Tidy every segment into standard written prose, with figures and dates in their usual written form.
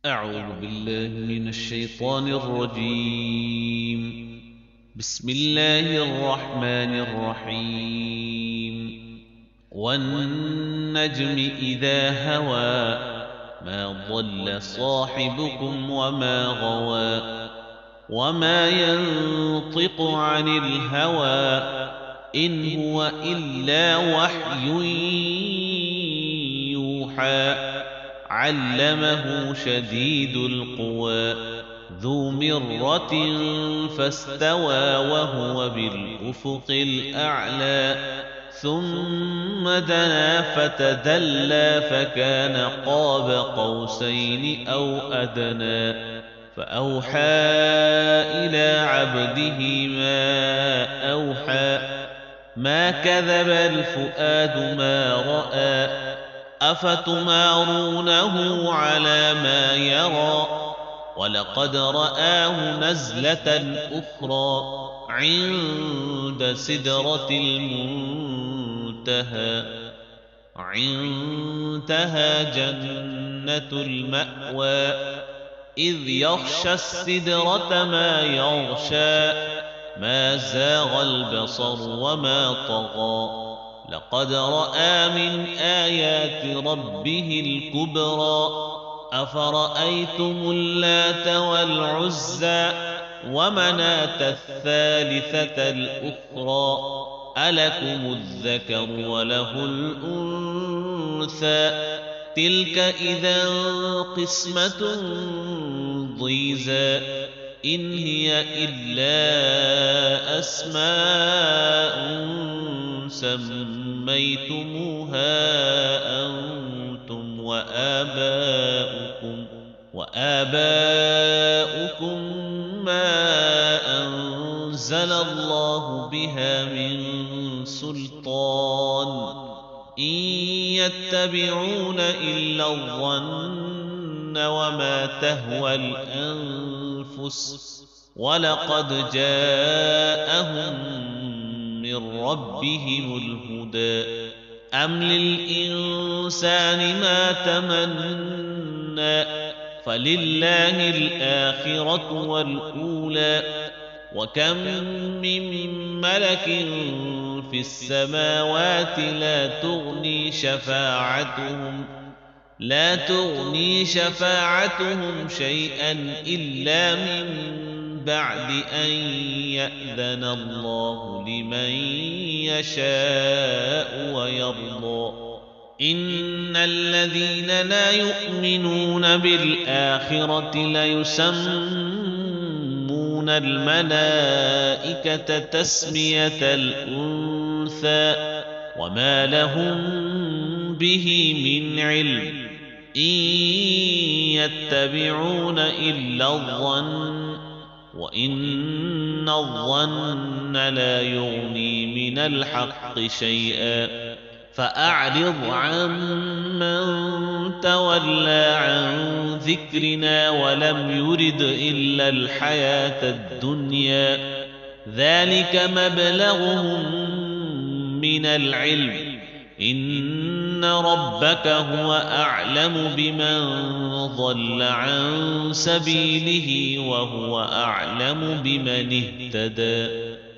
أعوذ بالله من الشيطان الرجيم. بسم الله الرحمن الرحيم. والنجم إذا هوى ما ضل صاحبكم وما غوى وما ينطق عن الهوى إن هو إلا وحي يوحى علمه شديد القوى ذو مرة فاستوى وهو بالأفق الأعلى ثم دنا فتدلى فكان قاب قوسين أو أدنى فأوحى إلى عبده ما أوحى ما كذب الفؤاد ما رأى أفتمارونه على ما يرى ولقد رآه نزلة أخرى عند سدرة المنتهى عندها جنة المأوى إذ يغشى السدرة ما يغشى ما زاغ البصر وما طغى لقد رأى من آيات ربه الكبرى أفرأيتم اللات والعزى ومناة الثالثة الأخرى ألكم الذكر وله الأنثى تلك إذا قسمة ضيزى إن هي إلا أسماء سميتموها أنتم وآباؤكم ما أنزل الله بها من سلطان إن يتبعون إلا الظن وما تهوى الأنفس ولقد جاءهم من ربهم الهدى أم للإنسان ما تمنى فلله الآخرة والأولى وكم من ملك في السماوات لا تغني شفاعتهم شيئا إلا من بعد أن يأذن الله لمن يشاء ويرضى إن الذين لا يؤمنون بالآخرة ليسمون الملائكة تسمية الأنثى وما لهم به من علم إن يتبعون إلا الظن وإن الظن لا يغني من الحق شيئا فأعرض عمن تولى عن ذكرنا ولم يرد إلا الحياة الدنيا ذلك مبلغهم من العلم إن ربك هو أعلم بمن ضل عن سبيله وهو أعلم بمن اهتدى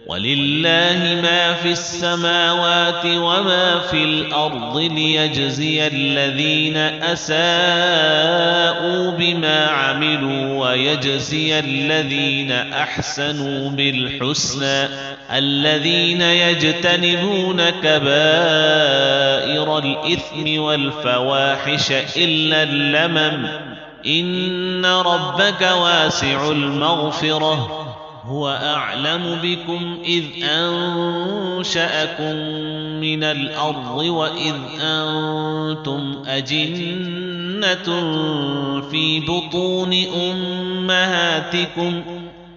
ولله ما في السماوات وما في الأرض ليجزي الذين أساءوا بما عملوا ويجزي الذين أحسنوا بالحسنى الذين يجتنبون كبائر الإثم والفواحش إلا اللمم إن ربك واسع المغفرة هو أعلم بكم إذ أنشأكم من الأرض وإذ أنتم أجنة في بطون أمهاتكم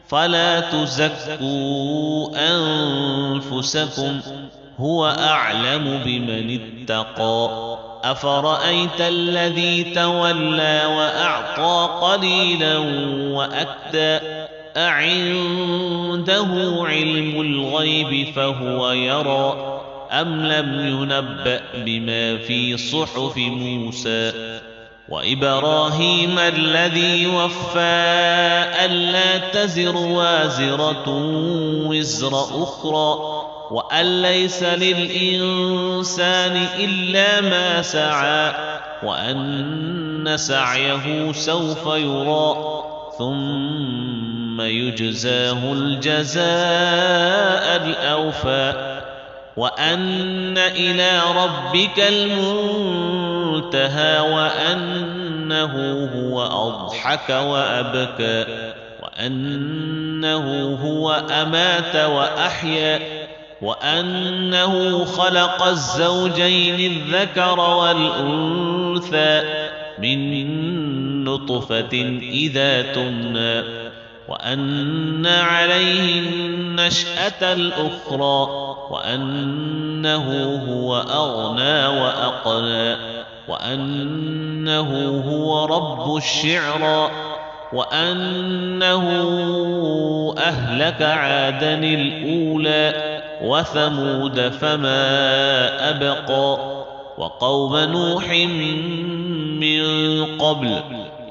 فلا تزكوا أنفسكم هو أعلم بمن اتقى أفرأيت الذي تولى وأعطى قليلا وأكدى أعنده علم الغيب فهو يرى أم لم ينبأ بما في صحف موسى وإبراهيم الذي وفى ألا تزر وازرة وزر أخرى وأن ليس للإنسان إلا ما سعى وأن سعيه سوف يرى ثم يجزاه الجزاء الأوفى وأن إلى ربك المنتهى وأنه هو أضحك وأبكى وأنه هو أمات وأحيا وأنه خلق الزوجين الذكر والأنثى من نطفة إذا تمنى وأن عليه النشأة الأخرى وأنه هو أغنى وأقنى وأنه هو رب الشعرى وأنه أهلك عادا الأولى وثمود فما أبقى وقوم نوح من قبل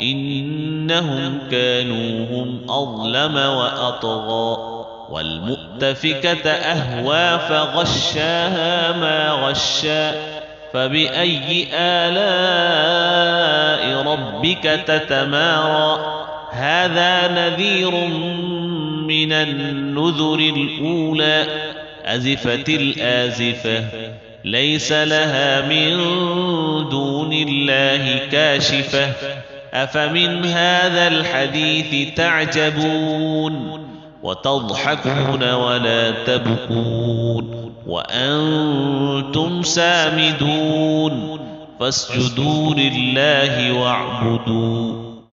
إنهم كانوا هم أظلم وأطغى والمؤتفكة أهوى فغشاها ما غشا فبأي آلاء ربك تتمارى هذا نذير من النذر الأولى أزفت الآزفة ليس لها من دون الله كاشفة أفمن هذا الحديث تعجبون وتضحكون ولا تبكون وأنتم سامدون فاسجدوا لله واعبدوا